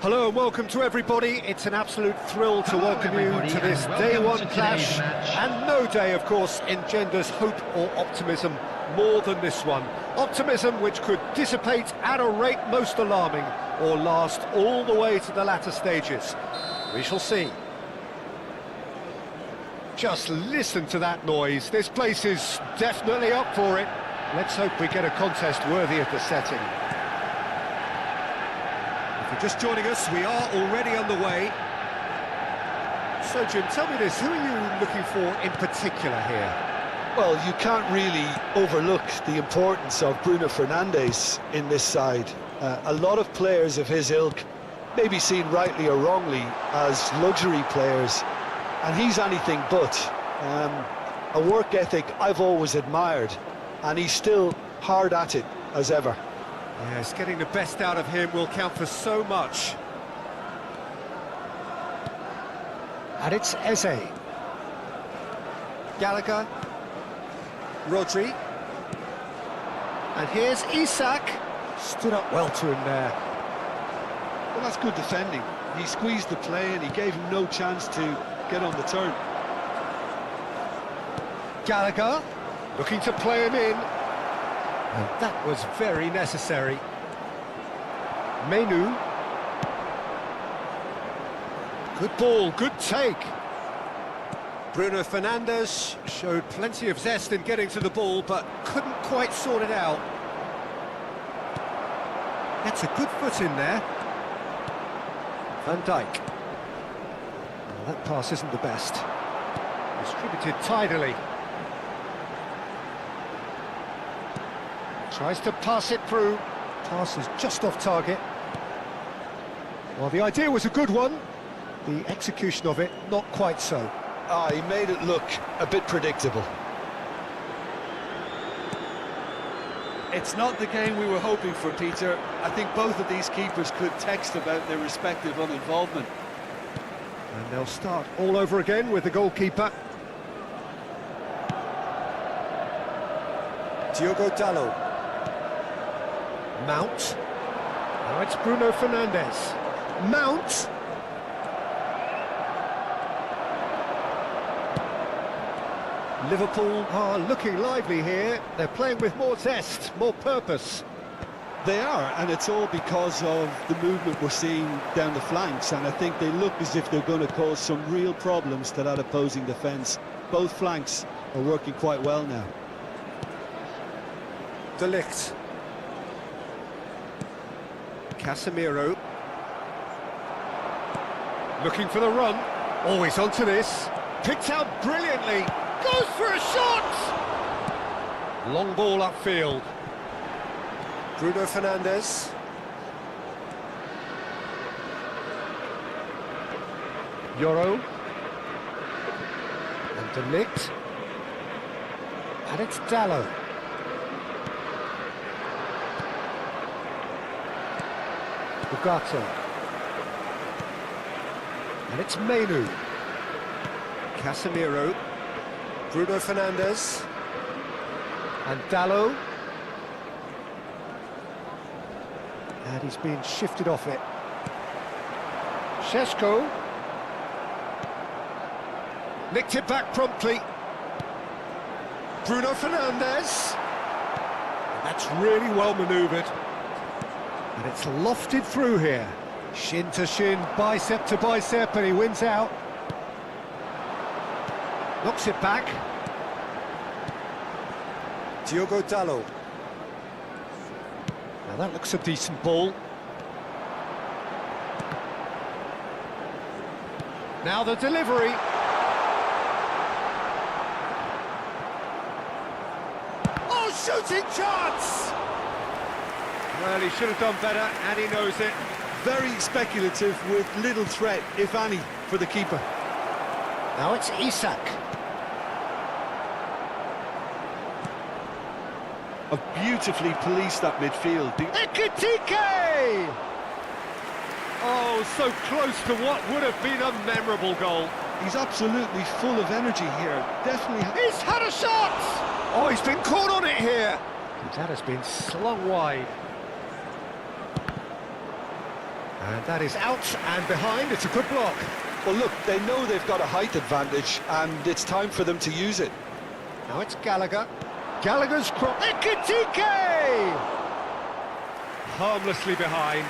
Hello and welcome to everybody. It's an absolute thrill to welcome you to this day one clash, and no day, of course, engenders hope or optimism more than this one. Optimism which could dissipate at a rate most alarming or last all the way to the latter stages. We shall see. Just listen to that noise. This place is definitely up for it. Let's hope we get a contest worthy of the setting. If you're just joining us, we are already underway. So, Jim, tell me this, who are you looking for in particular here? Well, you can't really overlook the importance of Bruno Fernandes in this side. A lot of players of his ilk may be seen rightly or wrongly as luxury players, and he's anything but. A work ethic I've always admired, and he's still hard at it as ever. Yes, getting the best out of him will count for so much. And it's Eze. Gallagher. Rodri. And here's Isak. Stood up well to him there. Well, that's good defending. He squeezed the play and he gave him no chance to get on the turn. Gallagher, looking to play him in. And that was very necessary. Menu. Good ball, good take. Bruno Fernandes showed plenty of zest in getting to the ball, but couldn't quite sort it out. Gets a good foot in there. Van Dijk. Well, that pass isn't the best. Distributed tidily. Tries to pass it through. Pass is just off target. Well, the idea was a good one. The execution of it, not quite so. He made it look a bit predictable. It's not the game we were hoping for, Peter. I think both of these keepers could text about their respective uninvolvement. And they'll start all over again with the goalkeeper. Diogo Dalot. Mount. Now it's Bruno Fernandes. Mount. Liverpool are looking lively here. They're playing with more zest, more purpose. They are, and it's all because of the movement we're seeing down the flanks, and I think they look as if they're going to cause some real problems to that opposing defence. Both flanks are working quite well now. De Ligt. Casemiro. Looking for the run. Always onto this. Picked out brilliantly. Goes for a shot! Long ball upfield. Bruno Fernandes. Yoro. And De Ligt. And it's Dalot. Ugarte. And it's Menu. Casemiro. Bruno Fernandes. And Dalot. And he's been shifted off it. Šeško. Nicked it back promptly. Bruno Fernandes. And that's really well manoeuvred. And it's lofted through here. Shin to shin, bicep to bicep, and he wins out. Knocks it back. Diogo Dalot. Now that looks a decent ball. Now the delivery. Oh, shooting chance! Well, he should have done better, and he knows it. Very speculative with little threat, if any, for the keeper. Now it's Isak. Beautifully policed that midfield. TIKI! Oh, so close to what would have been a memorable goal. He's absolutely full of energy here. Definitely. He's had a shot! Oh, he's been caught on it here. That has been slung wide. And that is out and behind. It's a good block. Well, look, they know they've got a height advantage, and it's time for them to use it. Now it's Gallagher. Gallagher's cross. TIKI! Harmlessly behind.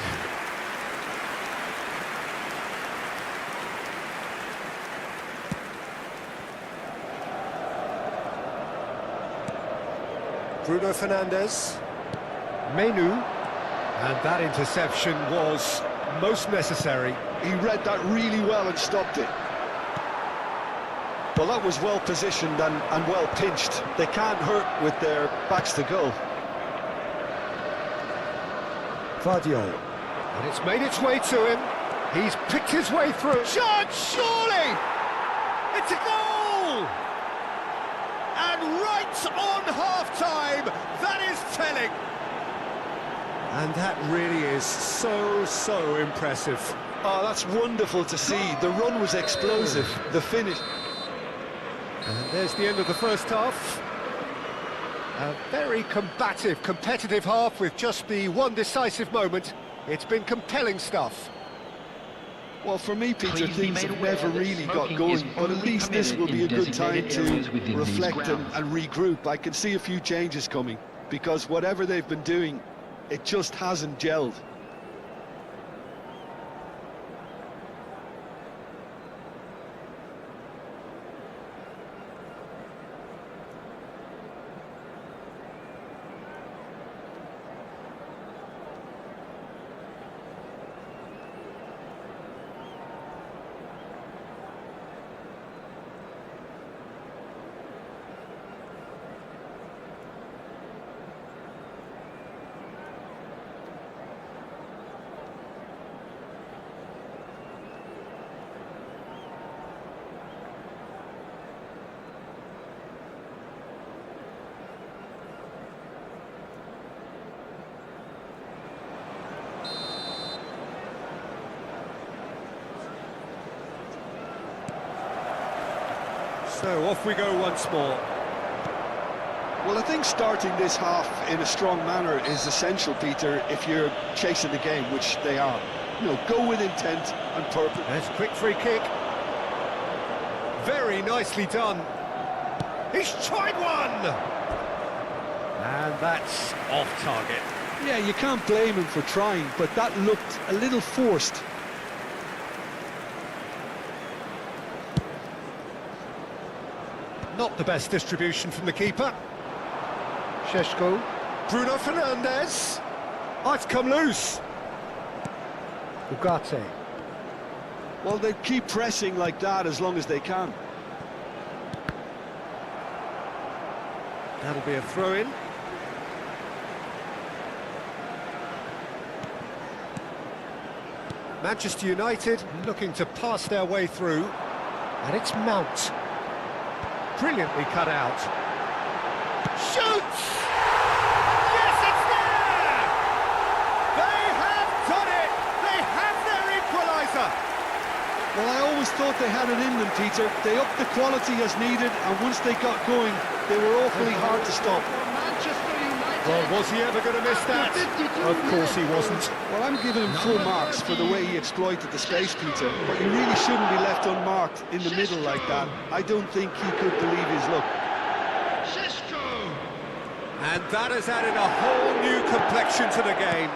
Bruno Fernandes. Menu. And that interception was most necessary. He read that really well and stopped it. Well, that was well positioned and well pinched. They can't hurt with their backs to goal. Vardio. And it's made its way to him. He's picked his way through. Shot, surely! It's a goal! And right on half-time, that is telling. And that really is so impressive. Oh, that's wonderful to see. The run was explosive, the finish. And there's the end of the first half. A very combative, competitive half with just the one decisive moment. It's been compelling stuff. Well, for me, Peter, things have never really got going, but at least this will be a good time to reflect and regroup. I can see a few changes coming, because whatever they've been doing, it just hasn't gelled. So off we go once more. Well, I think starting this half in a strong manner is essential, Peter, if you're chasing the game, which they are. You know, go with intent and purpose. There's a quick free kick. Very nicely done. He's tried one! And that's off target. Yeah, you can't blame him for trying, but that looked a little forced. Not the best distribution from the keeper. Šeško. Bruno Fernandes. Oh, it's come loose. Ugarte. Well, they keep pressing like that as long as they can. That'll be a throw-in. Manchester United looking to pass their way through. And it's Mount. Brilliantly cut out. Shoots! Yes, it's there! They have done it! They have their equaliser! Well, I always thought they had it in them, Peter. They upped the quality as needed, and once they got going, they were awfully hard to stop. Well, was he ever going to miss that? Of course he wasn't. Well, I'm giving him full marks for the way he exploited the space, Peter. But he really shouldn't be left unmarked in the middle like that. I don't think he could believe his luck. And that has added a whole new complexion to the game.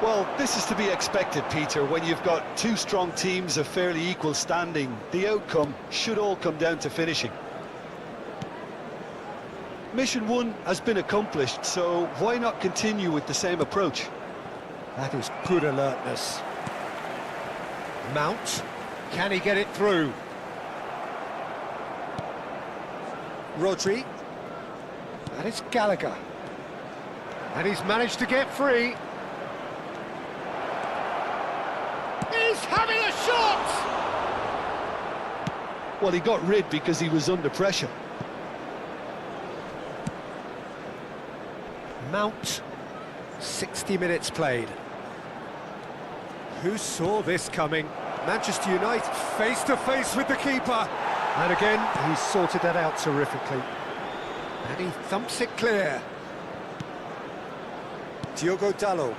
Well, this is to be expected, Peter, when you've got two strong teams of fairly equal standing. The outcome should all come down to finishing. Mission 1 has been accomplished, so why not continue with the same approach? That is good alertness. Mount, can he get it through? Rodri, and it's Gallagher. And he's managed to get free. He's having a shot! Well, he got rid because he was under pressure. Mount, 60 minutes played. Who saw this coming? Manchester United face to face with the keeper. And again, he's sorted that out terrifically. And he thumps it clear. Diogo Dalot.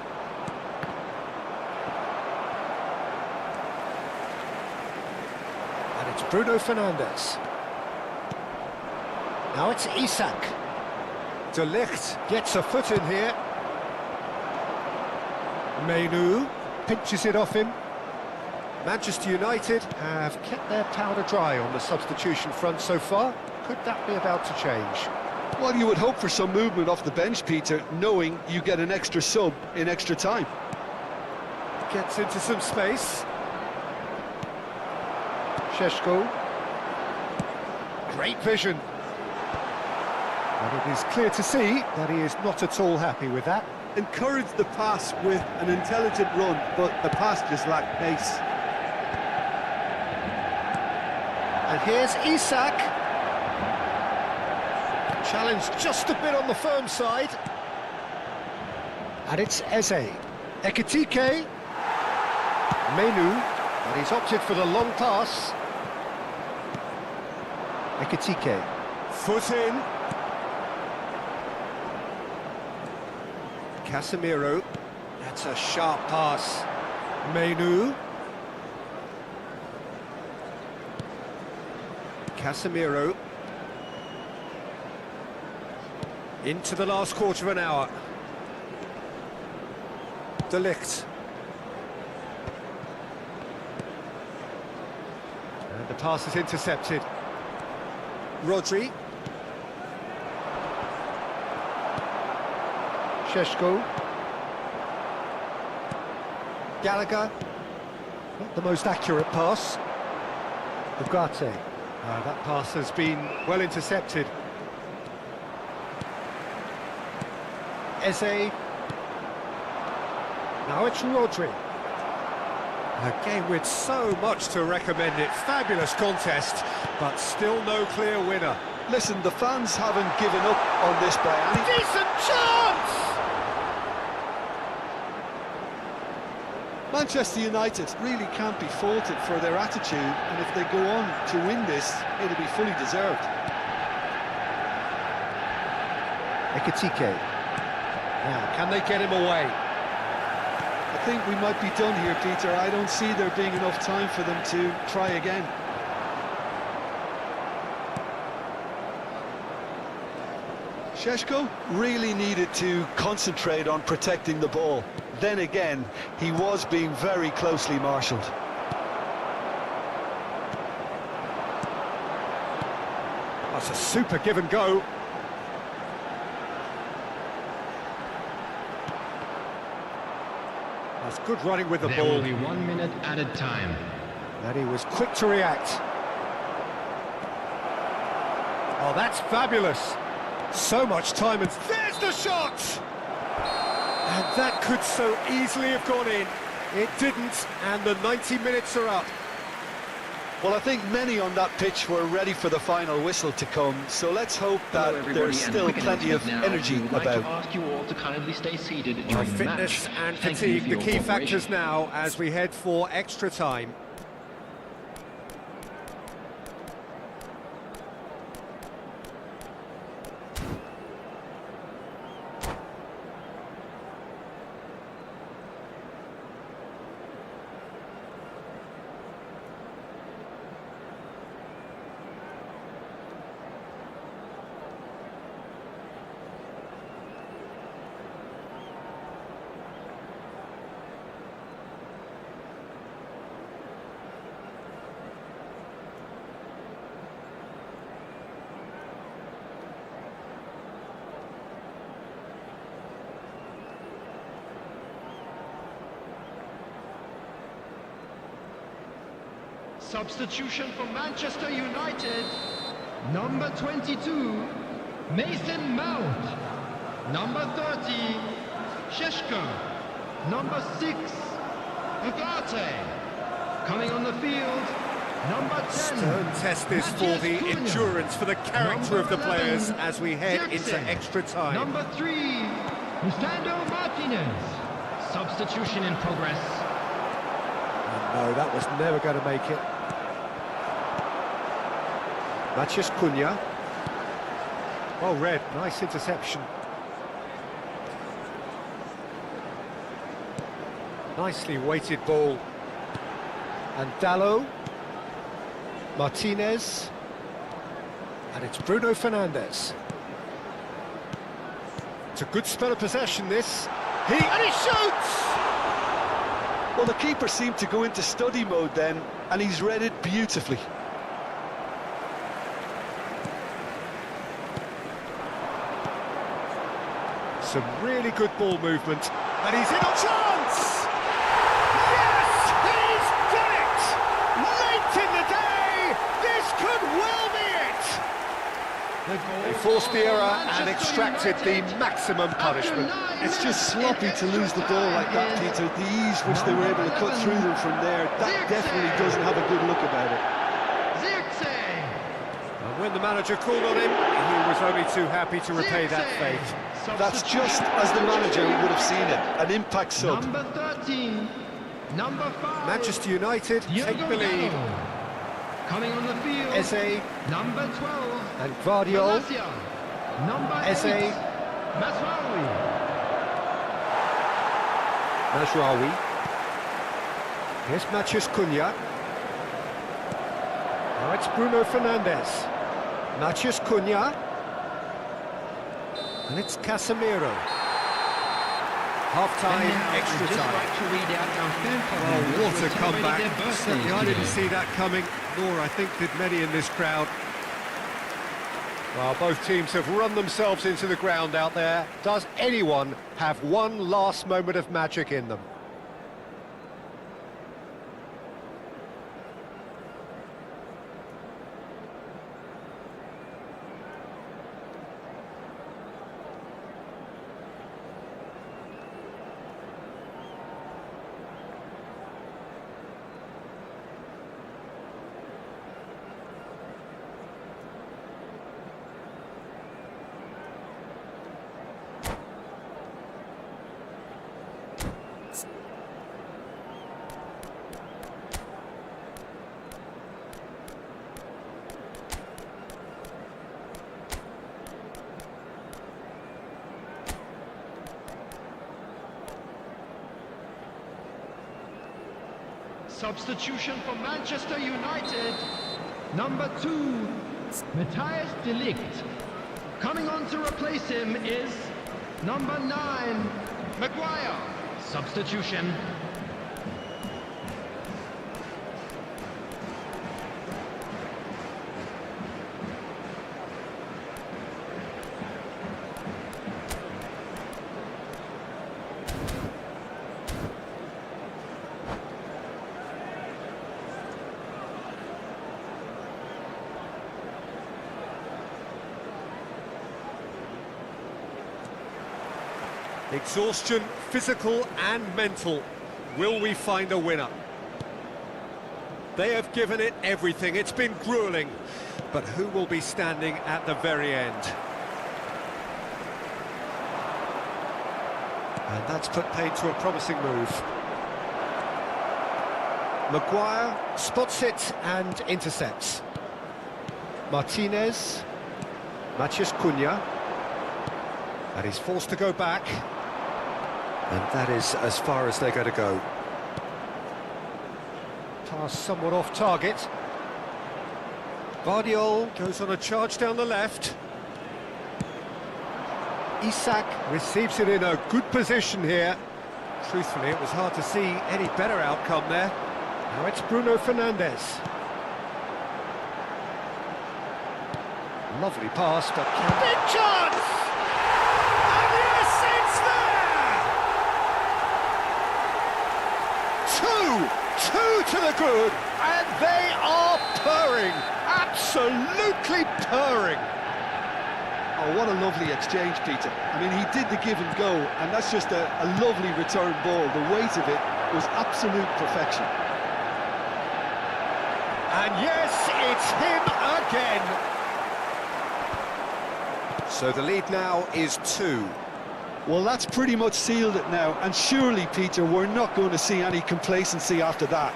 Bruno Fernandes. Now it's Isak. De Ligt gets a foot in here. Menu pinches it off him. Manchester United have kept their powder dry on the substitution front so far. Could that be about to change? Well, you would hope for some movement off the bench, Peter, knowing you get an extra sub in extra time. Gets into some space. Šeško. Great vision. And it is clear to see that he is not at all happy with that. Encouraged the pass with an intelligent run, but the pass just lacked pace. And here's Isak. Challenge just a bit on the firm side. And it's Eze. Ekitike. Menu. But he's opted for the long pass. Ekitike. Foot in. Casemiro. That's a sharp pass. Menu. Casemiro. Into the last quarter of an hour. De Ligt. And the pass is intercepted. Rodri. Šeško. Gallagher. Not the most accurate pass. Ugarte. That pass has been well intercepted. Eze. Now it's Rodri. A game with so much to recommend it. Fabulous contest, but still no clear winner. Listen, the fans haven't given up on this by any... Decent chance! Manchester United really can't be faulted for their attitude, and if they go on to win this, it'll be fully deserved. Ekitike. Now, can they get him away? I think we might be done here, Peter. I don't see there being enough time for them to try again. Šeško really needed to concentrate on protecting the ball. Then again, he was being very closely marshalled. That's a super give and go. That's good running with the There ball. will be 1 minute added time. And he was quick to react. Oh, that's fabulous. So much time, and there's the shot! And that could so easily have gone in. It didn't, and the 90 minutes are up. Well, I think many on that pitch were ready for the final whistle to come, so let's hope that there's still plenty of energy about. I'd like to ask you all to kindly stay seated during the Fitness match. and Thank you fatigue, for the your key cooperation. factors now as we head for extra time. Substitution for Manchester United. Number 22, Mason Mount. Number 30, Šeško. Number 6, Ugarte. Coming on the field, number 10. Stern test this for the endurance, for the character of the players as we head into extra time. Number 3, Lisandro Martinez. Substitution in progress. No, that was never going to make it. Matheus Cunha. Well read, nice interception. Nicely weighted ball. And Dallo. Martinez. And it's Bruno Fernandes. It's a good spell of possession, this. And he shoots! Well, the keeper seemed to go into study mode then, and he's read it beautifully. Some really good ball movement. And he's in a chance! Yes! He's done it! Late in the day! This could well be it! They forced the error and extracted the maximum punishment. It's just sloppy to lose the ball like that, Peter. The ease which they were able to cut through them from there, that definitely doesn't have a good look about it. And when the manager called on him, he was only too happy to repay that fate. That's just as the manager would have seen it, an impact sub. Number 13, number 5. Manchester United take the lead. Coming on the field, Eze number 12. and Guardiola. Valencia, number 8. Eze, Masraoui. Masraoui. Here's Matheus Cunha. Now it's Bruno Fernandes. Matheus Cunha. And it's Casemiro. Half-time, extra time. Oh, what a comeback. Certainly I didn't see that coming, nor I think did many in this crowd. Well, both teams have run themselves into the ground out there. Does anyone have one last moment of magic in them? Substitution for Manchester United. Number 2, Matthias de Ligt. Coming on to replace him is number 9, Maguire. Substitution. Exhaustion, physical and mental. Will we find a winner? They have given it everything. It's been grueling. But who will be standing at the very end? And that's put paid to a promising move. Maguire spots it and intercepts. Martinez. Matheus Cunha. And he's forced to go back. And that is as far as they're going to go. Pass somewhat off target. Guardiola goes on a charge down the left. Isak receives it in a good position here. Truthfully, it was hard to see any better outcome there. Now it's Bruno Fernandes. Lovely pass, but big chance! And yes, it's there! Two to the good, and they are purring, absolutely purring. Oh, what a lovely exchange, Peter. I mean, he did the give and go, and that's just a lovely return ball. The weight of it was absolute perfection. And yes, it's him again. So the lead now is 2. Well, that's pretty much sealed it now, and surely, Peter, we're not going to see any complacency after that.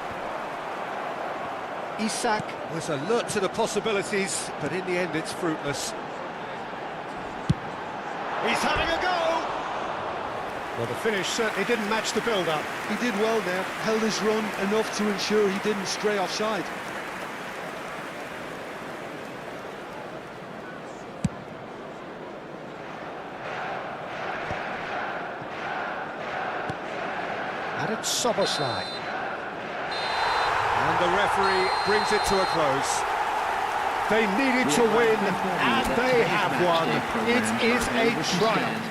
Isak was alert to the possibilities, but in the end it's fruitless. He's having a go! Well, the finish certainly didn't match the build-up. He did well there, held his run enough to ensure he didn't stray offside. And it's Soboslai. And the referee brings it to a close. They needed to win, and they have won. It is a triumph.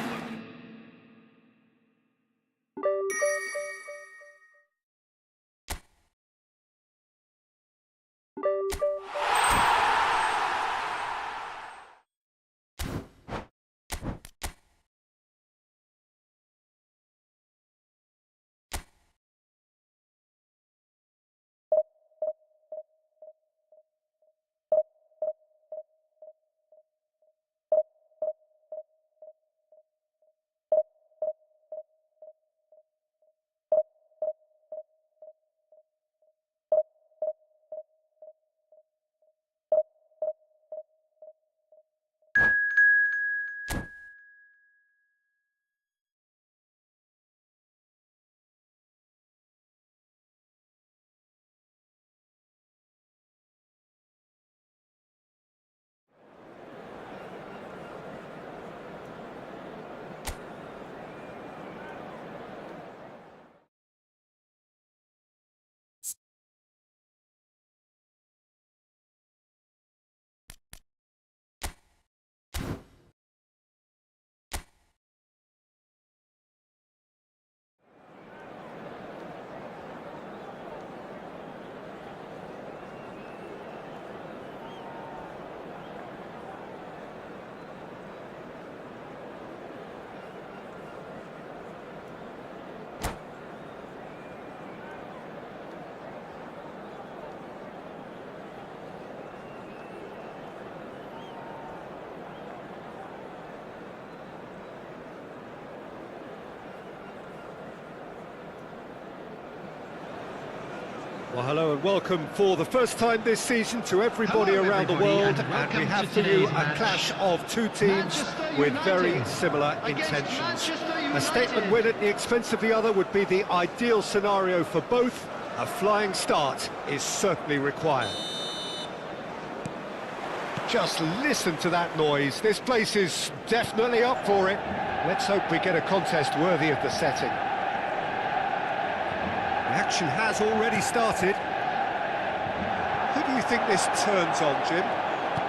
Well, hello and welcome for the first time this season to everybody around the world, and we have for you a clash of two teams with very similar intentions. A statement win at the expense of the other would be the ideal scenario for both. A flying start is certainly required. Just listen to that noise. This place is definitely up for it. Let's hope we get a contest worthy of the setting. The action has already started. Who do you think this turns on, Jim?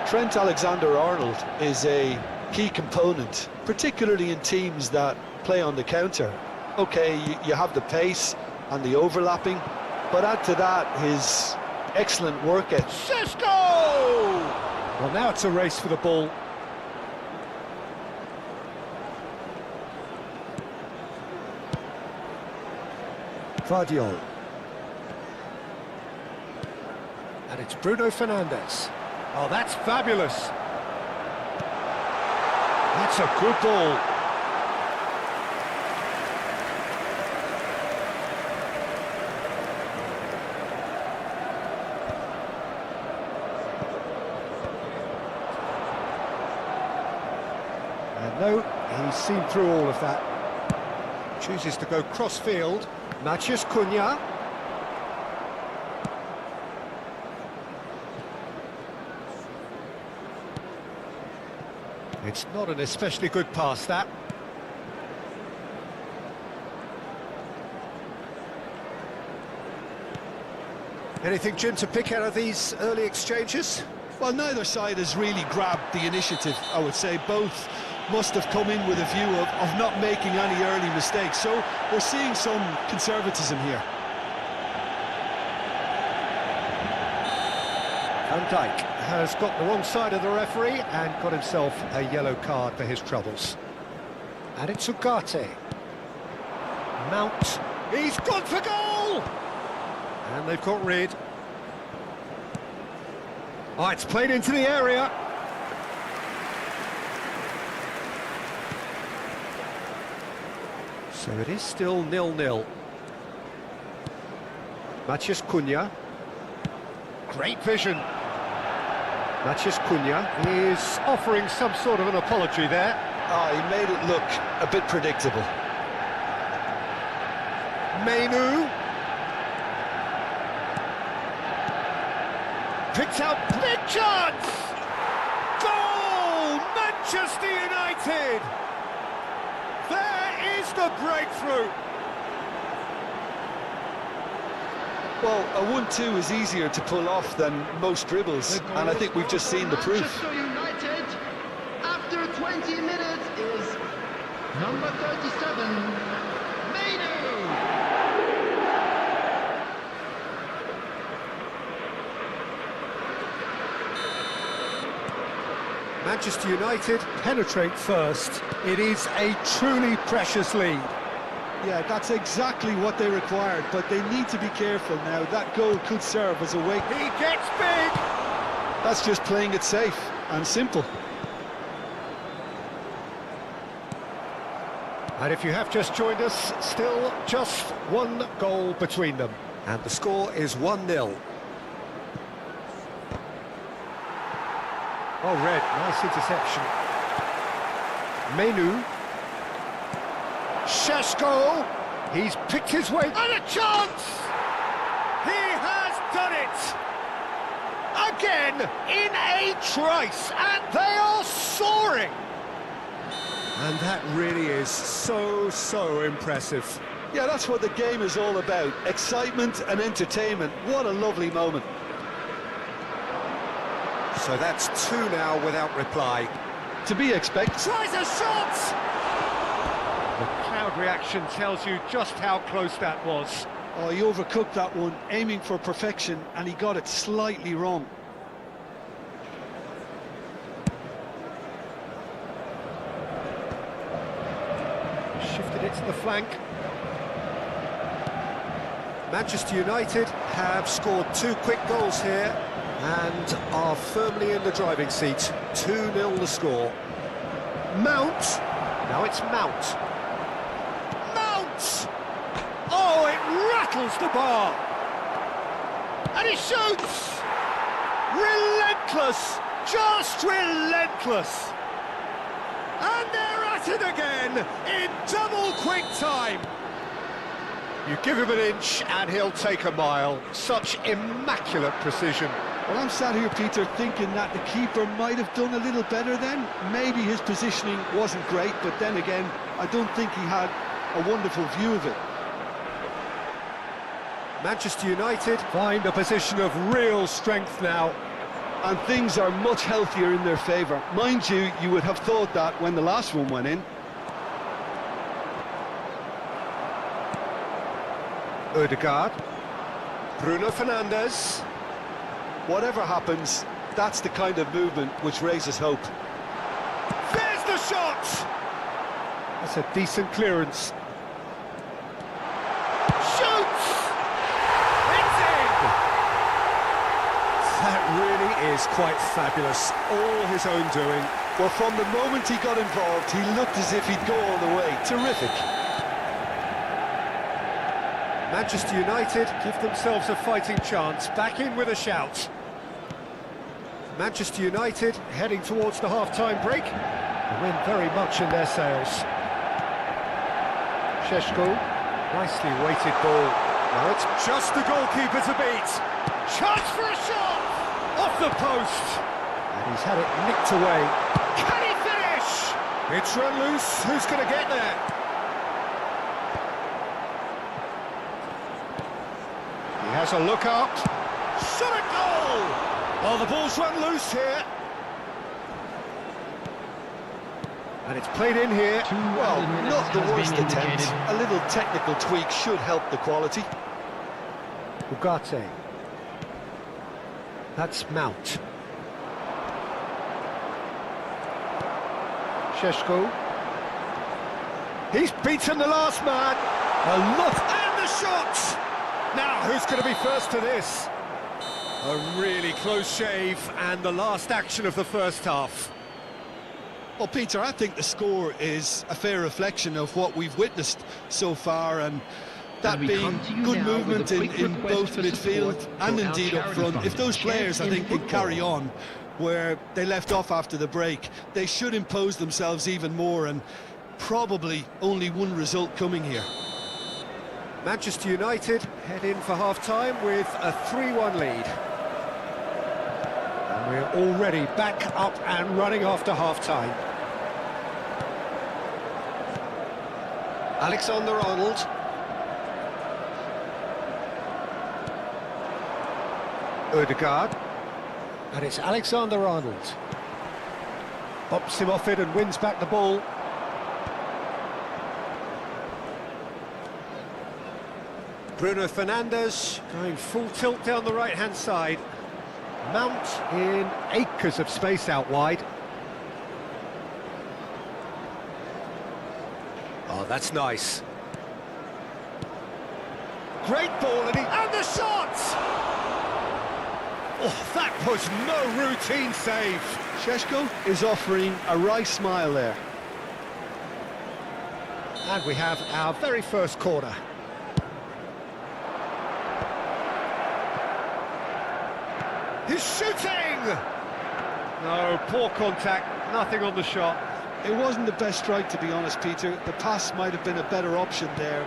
Trent Alexander-Arnold is a key component, particularly in teams that play on the counter. Okay, you have the pace and the overlapping, but add to that his excellent work ethic. Cisco! Well, now it's a race for the ball. Vardiol. And it's Bruno Fernandes. Oh, that's fabulous. That's a good ball. And no, he's seen through all of that. Chooses to go cross-field. Matheus Cunha. It's not an especially good pass, that. Anything, Jim, to pick out of these early exchanges? Well, neither side has really grabbed the initiative, I would say. Both must have come in with a view of not making any early mistakes. So we're seeing some conservatism here. Van Dijk has got the wrong side of the referee and got himself a yellow card for his troubles. And it's Ugarte. Mount. He's gone for goal! And they've got rid. Oh, it's played into the area. So it is still 0-0. Matheus Cunha. Great vision. Matheus Cunha is offering some sort of an apology there. He made it look a bit predictable. Menu. Picked out, big chance! Goal! Manchester United! There is the breakthrough! Well, a 1-2 is easier to pull off than most dribbles, and I think we've just seen the proof. Manchester United, after 20 minutes, is number 37, Mainu. Manchester United penetrate first. It is a truly precious lead. Yeah, that's exactly what they required, but they need to be careful now. That goal could serve as a wake. He gets big! That's just playing it safe and simple. And if you have just joined us, still just one goal between them. And the score is 1-0. Oh, Red, nice interception. Mainu. Šeško. He's picked his way. And a chance! He has done it! Again, in a trice, and they are soaring! And that really is so impressive. Yeah, that's what the game is all about. Excitement and entertainment. What a lovely moment. So that's 2 now without reply. To be expected. Tries a shot! The crowd reaction tells you just how close that was. Oh, he overcooked that one, aiming for perfection, and he got it slightly wrong. Shifted it to the flank. Manchester United have scored 2 quick goals here and are firmly in the driving seat. 2-0 the score. Mount. Now it's Mount. Mount! Oh, it rattles the bar. And he shoots! Relentless! Just relentless! And they're at it again in double quick time. You give him an inch and he'll take a mile. Such immaculate precision. Well, I'm sat here, Peter, thinking that the keeper might have done a little better then. Maybe his positioning wasn't great, but then again, I don't think he had a wonderful view of it. Manchester United find a position of real strength now. And things are much healthier in their favour. Mind you, you would have thought that when the last one went in. Ødegaard. Bruno Fernandes. Whatever happens, that's the kind of movement which raises hope. There's the shot! That's a decent clearance. Shoots! It's in! That really is quite fabulous. All his own doing. Well, from the moment he got involved, he looked as if he'd go all the way. Terrific. Manchester United give themselves a fighting chance, back in with a shout. Manchester United heading towards the half-time break. The wind very much in their sails. Šeško, nicely weighted ball. Now it's just the goalkeeper to beat. Chance for a shot! Off the post! And he's had it nicked away. Can he finish? It's run loose. Who's going to get there? He has a look up. Shot a goal! Well, the ball's run loose here. And it's played in here. Well, not the worst attempt. A little technical tweak should help the quality. Ugarte. That's Mount. Šeško. He's beaten the last man. A look and the shot! Now, who's going to be first to this? A really close shave and the last action of the first half. Well, Peter, I think the score is a fair reflection of what we've witnessed so far, and that being good movement in both midfield and indeed up front. If those players, I think, can carry on where they left off after the break, they should impose themselves even more, and probably only one result coming here. Manchester United head in for half-time with a 3-1 lead. And we're already back up and running after half-time. Alexander-Arnold. Ødegaard. And it's Alexander-Arnold. Bops him off it and wins back the ball. Bruno Fernandes going full tilt down the right-hand side. Mount in acres of space out wide. Oh, that's nice. Great ball, and the shot! Oh, that was no routine save. Šeško is offering a wry smile there. And we have our very first corner. He's shooting! No, poor contact, nothing on the shot. It wasn't the best strike, to be honest, Peter. The pass might have been a better option there.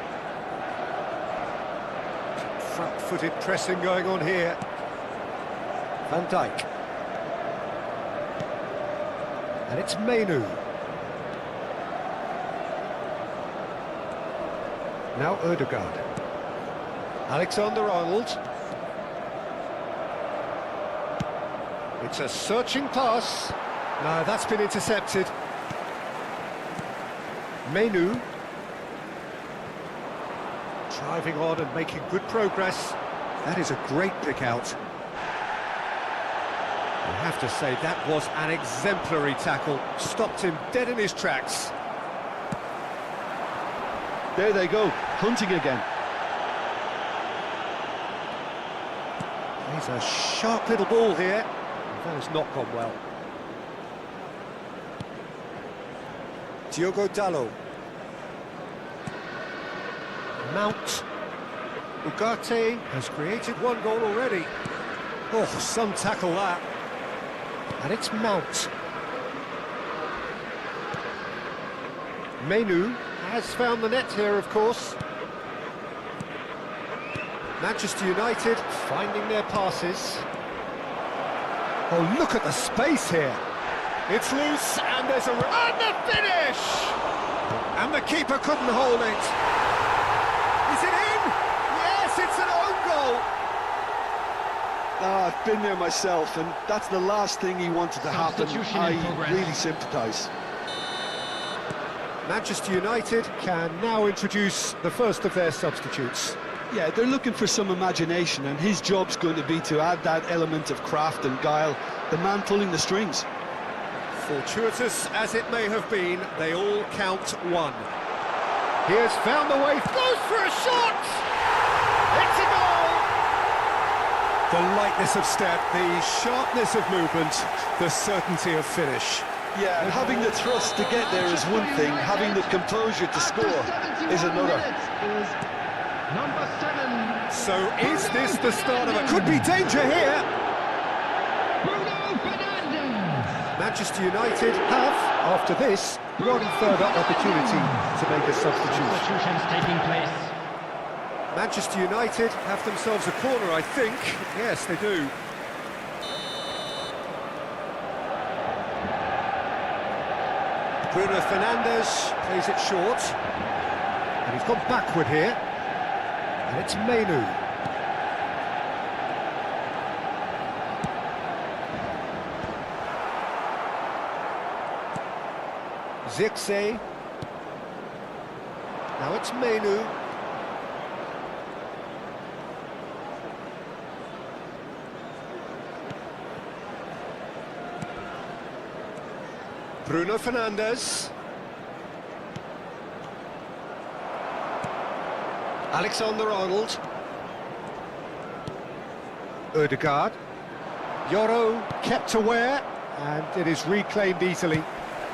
Front-footed pressing going on here. Van Dijk. And it's Menu. Now Ødegaard. Alexander-Arnold. It's a searching pass. No, that's been intercepted. Menu. Driving on and making good progress. That is a great pick out. I have to say, that was an exemplary tackle. Stopped him dead in his tracks. There they go, hunting again. He's a sharp little ball here. That has not gone well. Diogo Dalot. Mount. Ugarte has created one goal already. Oh, some tackle that. And it's Mount. Menu has found the net here, of course. Manchester United finding their passes. Oh, look at the space here. It's loose, and there's and the finish! And the keeper couldn't hold it. Is it in? Yes, it's an own goal. I've been there myself, and that's the last thing he wanted to happen. I really sympathise. Manchester United can now introduce the first of their substitutes. Yeah, they're looking for some imagination, and his job's going to be to add that element of craft and guile, the man pulling the strings. Fortuitous as it may have been, they all count one. He has found the way, goes for a shot! It's a goal! The lightness of step, the sharpness of movement, the certainty of finish. Yeah, and having the thrust to get there is one thing, having the composure to score is another. Number 7. So is this the start of a... Could be danger here! Bruno Fernandes. Manchester United have, after this, one further opportunity to make a substitution. Substitutions taking place. Manchester United have themselves a corner, I think. Yes, they do. Bruno Fernandes plays it short. And he's gone backward here. And it's Menu. Zirkzee. Now it's Menu. Bruno Fernandes. Alexander-Arnold. Ødegaard. Yoro kept aware, and it is reclaimed easily.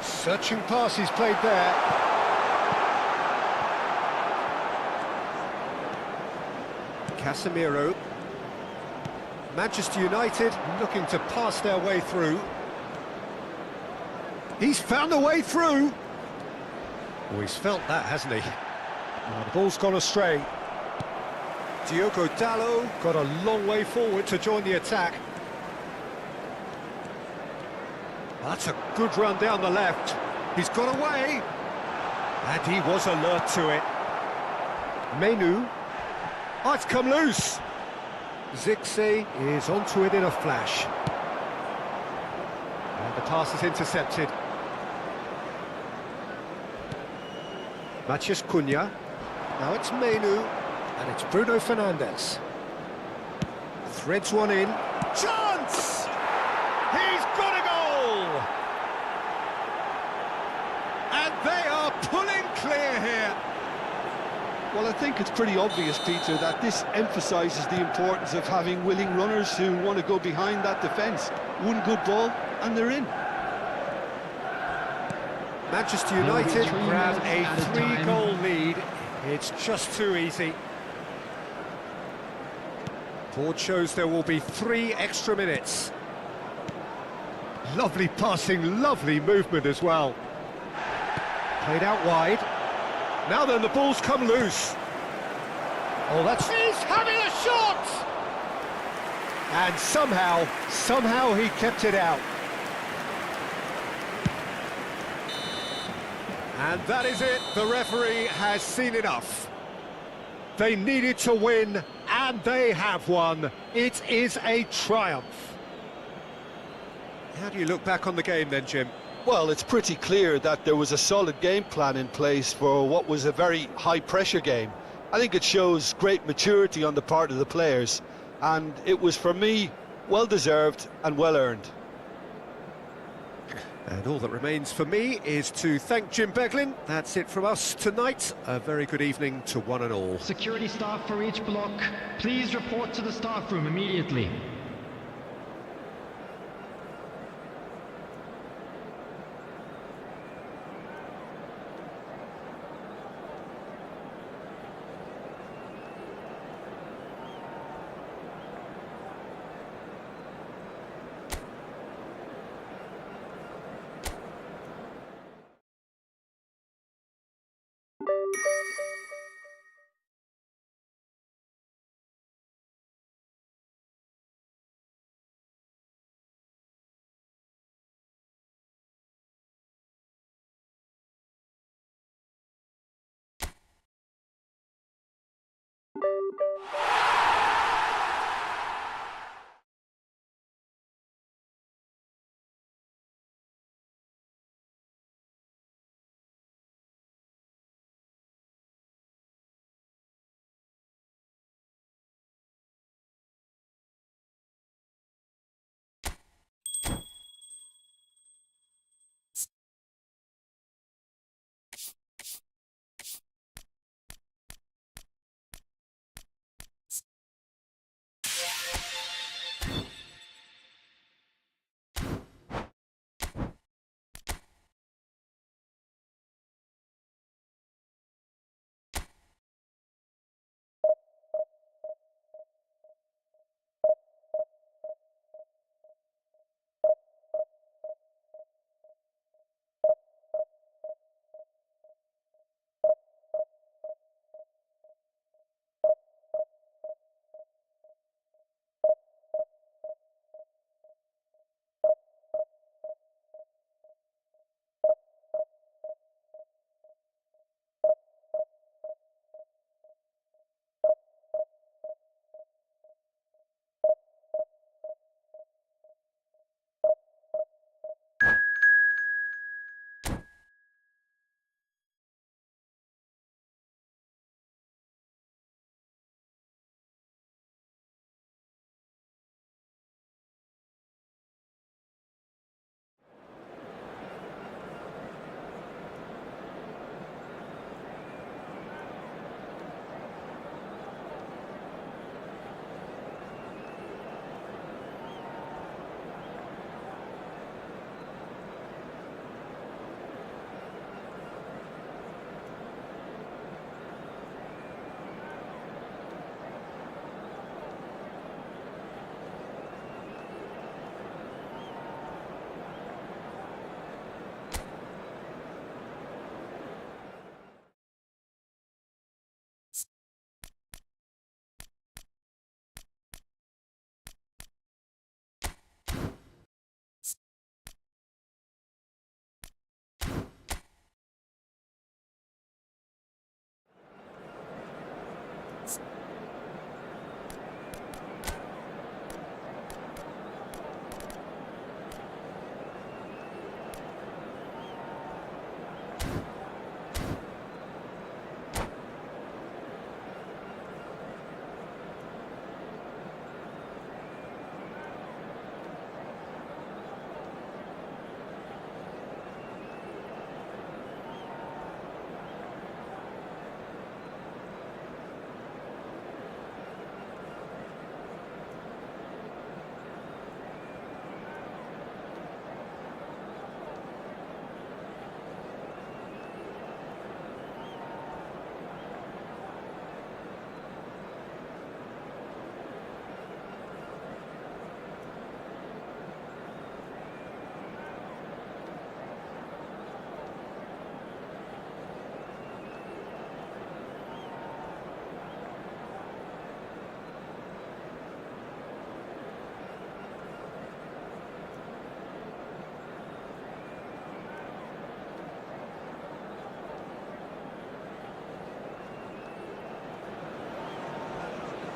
Searching pass is played there. Casemiro. Manchester United looking to pass their way through. He's found a way through. Oh, he's felt that, hasn't he? Oh, the ball's gone astray. Diogo Dalot got a long way forward to join the attack. That's a good run down the left. He's got away. And he was alert to it. Menu. Oh, it's come loose. Zixi is onto it in a flash. And the pass is intercepted. Matheus Cunha. Now it's Menu, and it's Bruno Fernandes. Threads one in. Chance! He's got a goal! And they are pulling clear here. Well, I think it's pretty obvious, Peter, that this emphasises the importance of having willing runners who want to go behind that defence. One good ball, and they're in. Manchester United grab a 3-goal lead. It's just too easy. Board shows there will be 3 extra minutes. Lovely passing, lovely movement as well. Played out wide. Now then, the ball's come loose. Oh, that's... He's having a shot! And somehow he kept it out. And that is it. The referee has seen enough. They needed to win, and they have won. It is a triumph. How do you look back on the game then, Jim? Well, it's pretty clear that there was a solid game plan in place for what was a very high-pressure game. I think it shows great maturity on the part of the players, and it was, for me, well-deserved and well-earned. And all that remains for me is to thank Jim Beglin. That's it from us tonight. A very good evening to one and all. Security staff for each block, please report to the staff room immediately.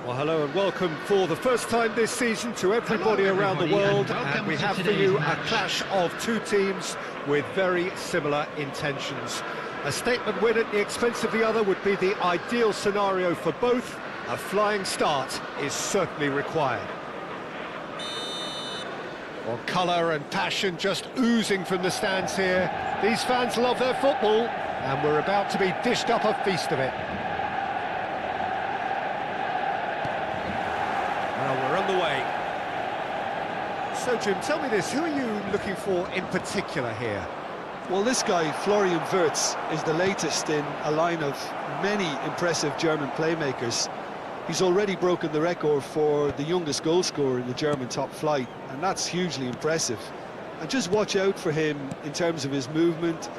Well, hello and welcome for the first time this season to everybody around the world, and we have for you a clash of two teams with very similar intentions. A statement win at the expense of the other would be the ideal scenario for both. A flying start is certainly required. Well, colour and passion just oozing from the stands here. These fans love their football, and we're about to be dished up a feast of it. Well, we're on the way. So, Jim, tell me this, who are you looking for in particular here? Well, this guy, Florian Wirtz, is the latest in a line of many impressive German playmakers. He's already broken the record for the youngest goal scorer in the German top flight, and that's hugely impressive. And just watch out for him in terms of his movement.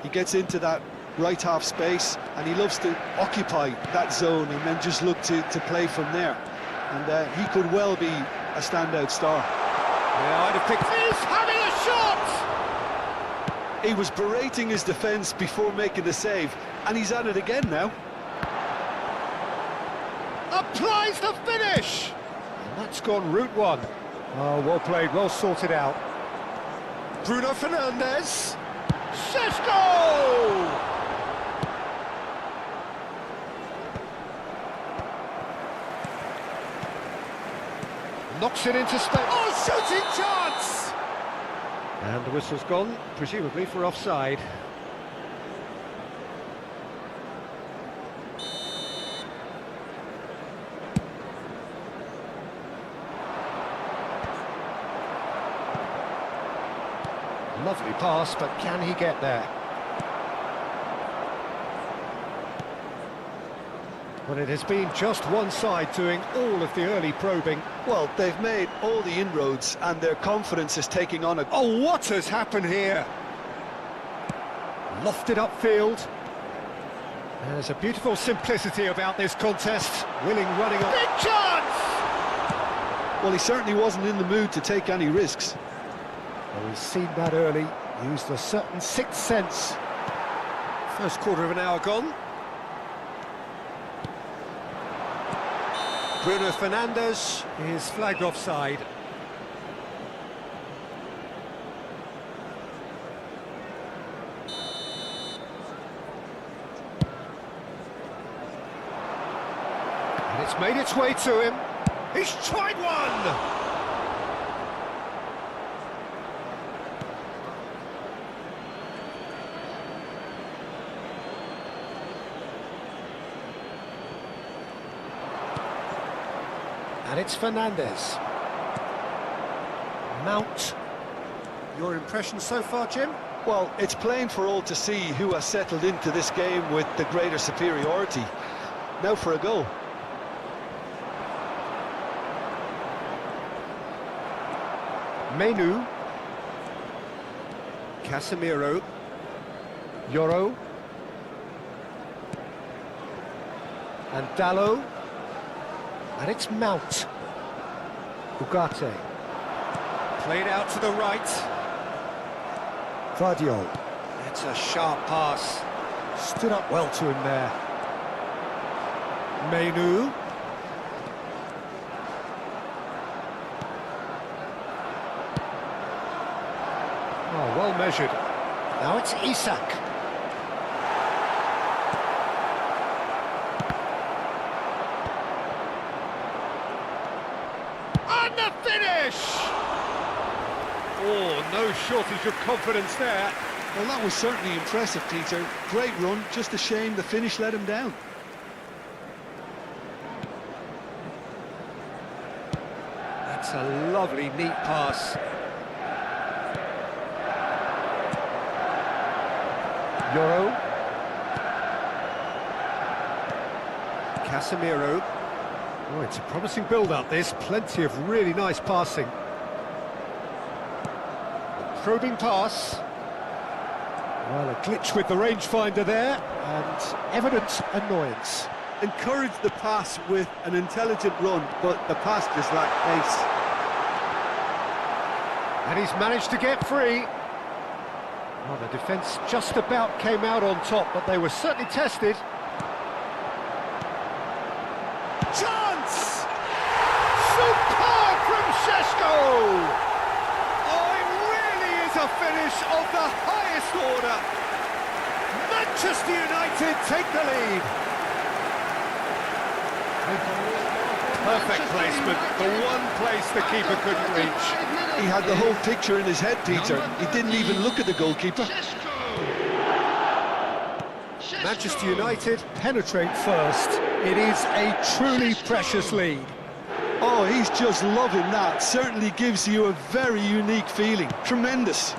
He gets into that right half space, and he loves to occupy that zone and then just look to play from there. And he could well be a standout star. Yeah, I'd have picked... He's having a shot! He was berating his defence before making the save, and he's at it again now. Applies the finish! And that's gone route one. Oh, well played, well sorted out. Bruno Fernandes. Šeško! Knocks it into space. Oh, shooting chance! And the whistle's gone, presumably for offside. Lovely pass, but can he get there? Well, it has been just one side doing all of the early probing. Well, they've made all the inroads, and their confidence is taking on a... Oh, what has happened here? Lofted upfield. There's a beautiful simplicity about this contest. Willing running on. Big chance! Well, he certainly wasn't in the mood to take any risks. Well, we've seen that early. Used a certain sixth sense. First quarter of an hour gone. Bruno Fernandes is flagged offside. And it's made its way to him. He's tried one! And it's Fernandes. Mount. Your impression so far, Jim? Well, it's plain for all to see who has settled into this game with the greater superiority. Now for a goal. Menu. Casemiro. Yoro. And Dalot. And it's Mount. Ugarte. Played out to the right. Vardiol. It's a sharp pass. Stood up well to him there. Menu. Oh, well measured. Now it's Isak. And the finish! Oh, no shortage of confidence there. Well, that was certainly impressive, Peter. Great run, just a shame the finish let him down. That's a lovely, neat pass. Yoro. Casemiro. Oh, it's a promising build-up, this. Plenty of really nice passing. A probing pass. Well, a glitch with the rangefinder there, and evident annoyance. Encouraged the pass with an intelligent run, but the pass just lacked pace. And he's managed to get free. Well, the defence just about came out on top, but they were certainly tested. Chance! a finish of the highest order. Manchester United take the lead. Perfect placement, the one place the keeper couldn't reach. He had the whole picture in his head, Peter. He didn't even look at the goalkeeper. Manchester United penetrate first. It is a truly precious lead. Oh, he's just loving that. Certainly gives you a very unique feeling. Tremendous.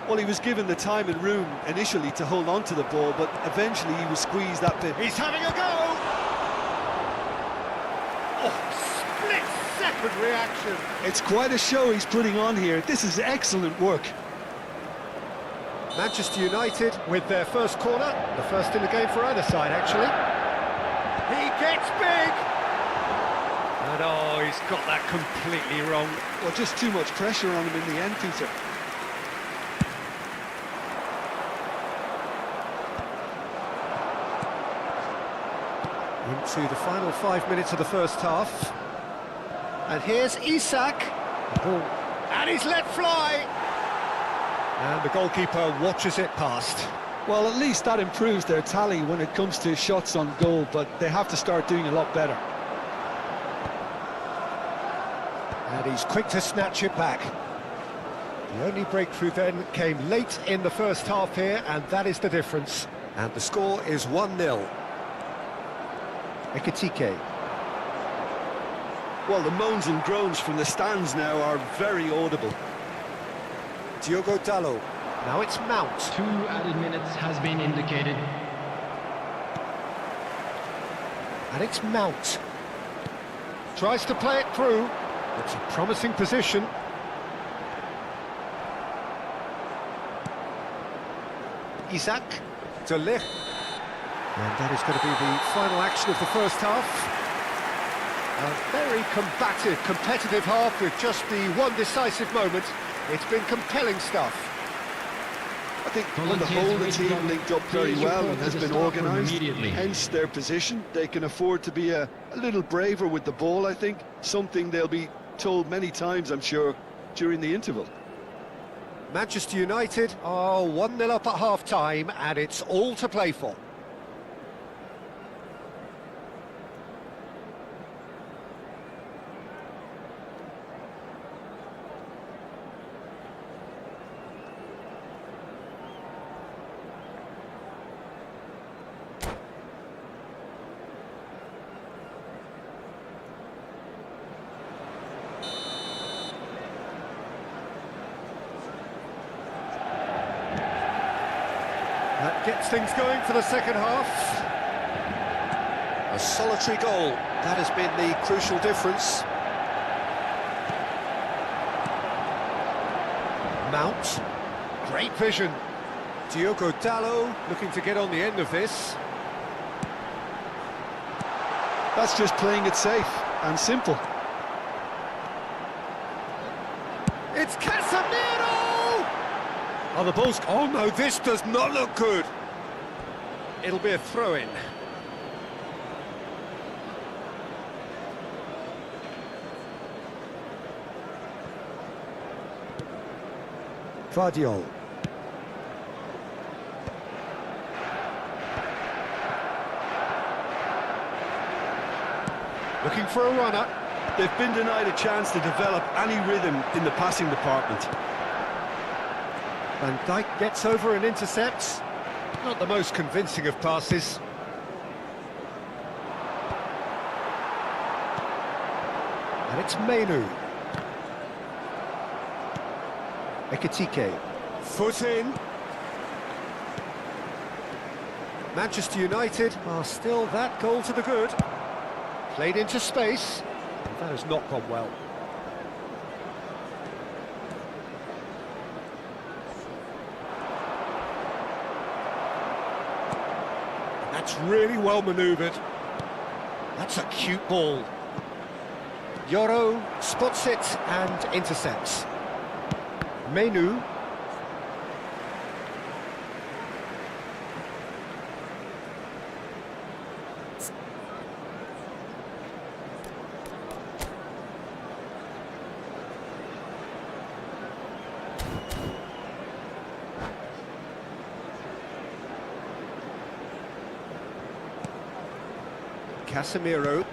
Well, he was given the time and room initially to hold on to the ball, but eventually he was squeezed that bit. He's having a go! Oh, split-second reaction. It's quite a show he's putting on here. This is excellent work. Manchester United with their first corner, the first in the game for either side, actually. He gets big! And oh, he's got that completely wrong. Well, just too much pressure on him in the end, Peter. Into the final 5 minutes of the first half. And here's Isak. And he's let fly! And the goalkeeper watches it past. Well, at least that improves their tally when it comes to shots on goal, but they have to start doing a lot better. And he's quick to snatch it back. The only breakthrough then came late in the first half here, and that is the difference. And the score is 1-0. TIKI. Well, the moans and groans from the stands now are very audible. Diogo Dalot. Now it's Mount. 2 added minutes has been indicated. And it's Mount. Tries to play it through. It's a promising position. Isak. De Ligt. And that is going to be the final action of the first half. A very combative, competitive half with just the one decisive moment. It's been compelling stuff. I think on the whole the team linked up very well and has been organised, hence their position. They can afford to be a little braver with the ball, I think. Something they'll be told many times, I'm sure, during the interval. Manchester United are 1-0 up at half-time, and it's all to play for. That gets things going for the second half. A solitary goal. That has been the crucial difference. Mount. Great vision. Diogo Dalot looking to get on the end of this. That's just playing it safe and simple. It's Casemiro! Oh, the ball's... Oh, no, this does not look good. It'll be a throw-in. Vardiol. Looking for a runner. They've been denied a chance to develop any rhythm in the passing department. Van Dijk gets over and intercepts. Not the most convincing of passes. And it's Menu. TIKI. Foot in. Manchester United are still that goal to the good. Played into space. That has not gone well. That's really well manoeuvred. That's a cute ball. Yoro spots it and intercepts. Menu. Casemiro.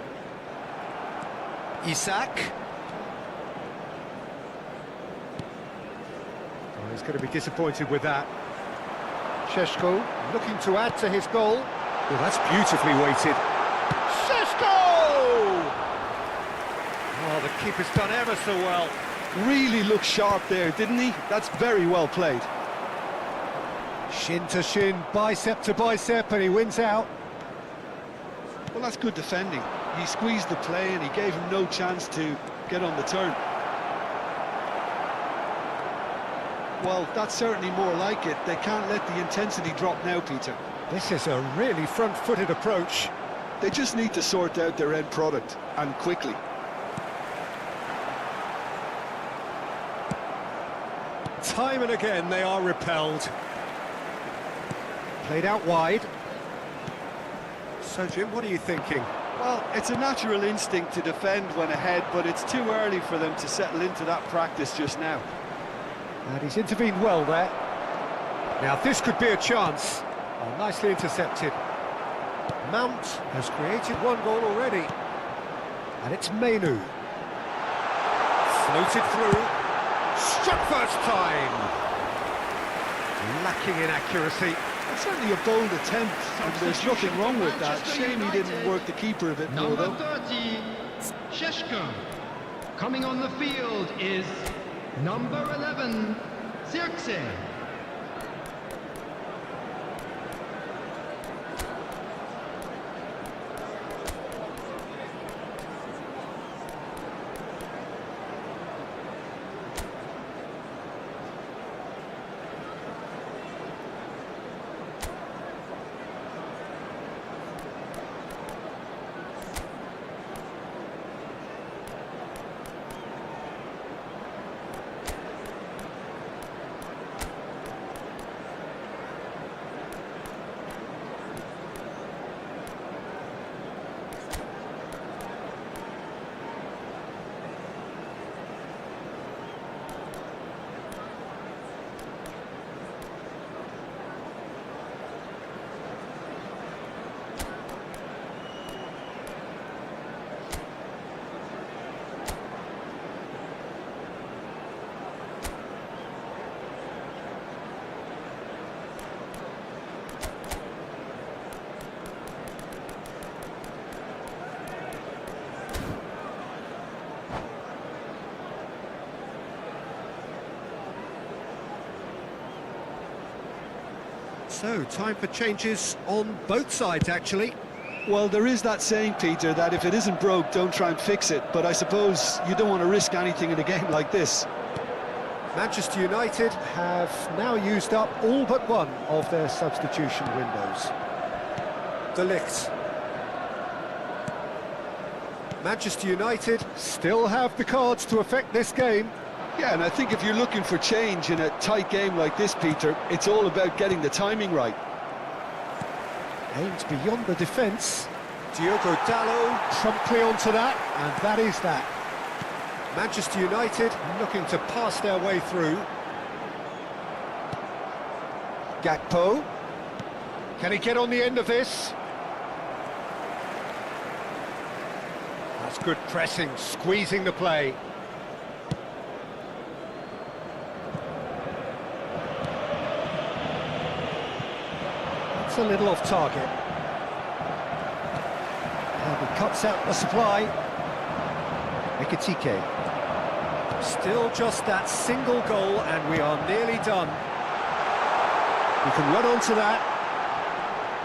Isak. Oh, he's going to be disappointed with that. Šeško looking to add to his goal. Well, that's beautifully weighted. Šeško! Oh, the keeper's done ever so well. Really looked sharp there, didn't he? That's very well played. Shin to shin, bicep to bicep, and he wins out. Well, that's good defending. He squeezed the play and he gave him no chance to get on the turn. Well, that's certainly more like it. They can't let the intensity drop now, Peter. This is a really front-footed approach. They just need to sort out their end product, and quickly. Time and again they are repelled. Played out wide. So, Jim, what are you thinking? Well, it's a natural instinct to defend when ahead, but it's too early for them to settle into that practice just now. And he's intervened well there. Now, this could be a chance. Oh, nicely intercepted. Mount has created one goal already. And it's Mainu. Floated through. Struck first time. Lacking in accuracy. It's certainly a bold attempt, and there's nothing wrong with that. Shame he didn't work the keeper a bit more, Number though. 30, Šeško. Coming on the field is number 11, Zirkzee. So, time for changes on both sides, actually. Well, there is that saying, Peter, that if it isn't broke, don't try and fix it. But I suppose you don't want to risk anything in a game like this. Manchester United have now used up all but one of their substitution windows. De Ligt. Manchester United still have the cards to affect this game. Yeah, and I think if you're looking for change in a tight game like this, Peter, it's all about getting the timing right. Aims beyond the defence. Diogo Dalot promptly onto that, and that is that. Manchester United looking to pass their way through. Gakpo. Can he get on the end of this? That's good pressing, squeezing the play. It's a little off target. And he cuts out the supply. TIKI. Still just that single goal, and we are nearly done. He can run onto that.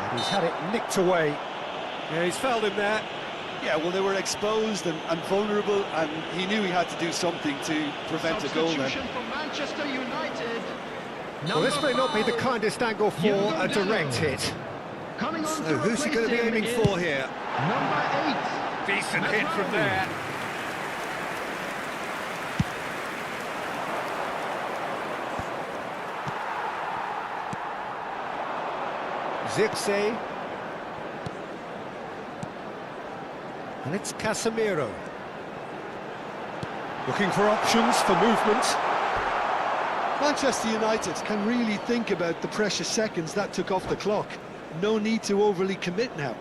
And he's had it nicked away. Yeah, he's fouled him there. Yeah, well, they were exposed and vulnerable, and he knew he had to do something to prevent a goal then. Substitution for Manchester United. Well, this may not be the kindest angle for a direct hit. Coming on So to who's he going to be replace him aiming is for here? Number 8. Decent hit from there. Zirkzee. And it's Casemiro. Looking for options for movement. Manchester United can really think about the precious seconds that took off the clock. No need to overly commit now.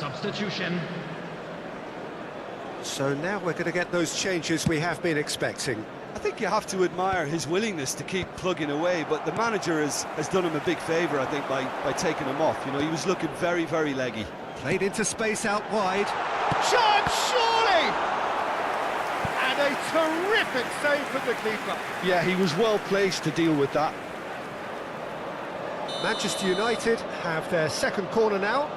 Substitution. So now we're going to get those changes we have been expecting. I think you have to admire his willingness to keep plugging away, but the manager has done him a big favour, I think, by taking him off. You know, he was looking very, very leggy. Played into space out wide. Chance, surely! And a terrific save from the keeper. Yeah, he was well placed to deal with that. Manchester United have their second corner now.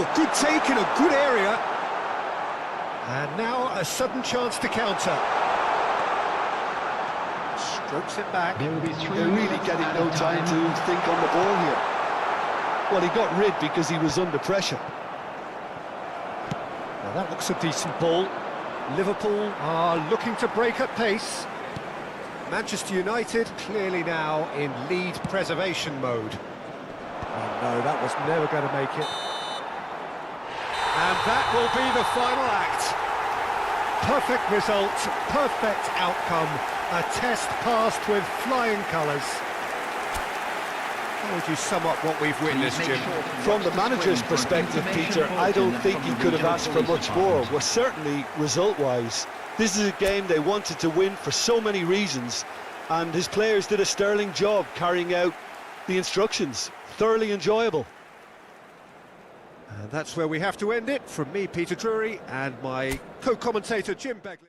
Oh, good take in a good area. And now a sudden chance to counter. Strokes it back. There will be three. They're really getting no time to think on the ball here. Well, he got rid because he was under pressure. Now that looks a decent ball. Liverpool are looking to break at pace. Manchester United clearly now in lead preservation mode. Oh no, that was never going to make it. And that will be the final act. Perfect result, perfect outcome, a test passed with flying colours. How would you sum up what we've witnessed, Jim? From the manager's perspective, Peter, I don't think he could have asked for much more. Well, certainly result-wise. This is a game they wanted to win for so many reasons, and his players did a sterling job carrying out the instructions. Thoroughly enjoyable. And that's where we have to end it. From me, Peter Drury, and my co-commentator, Jim Begley.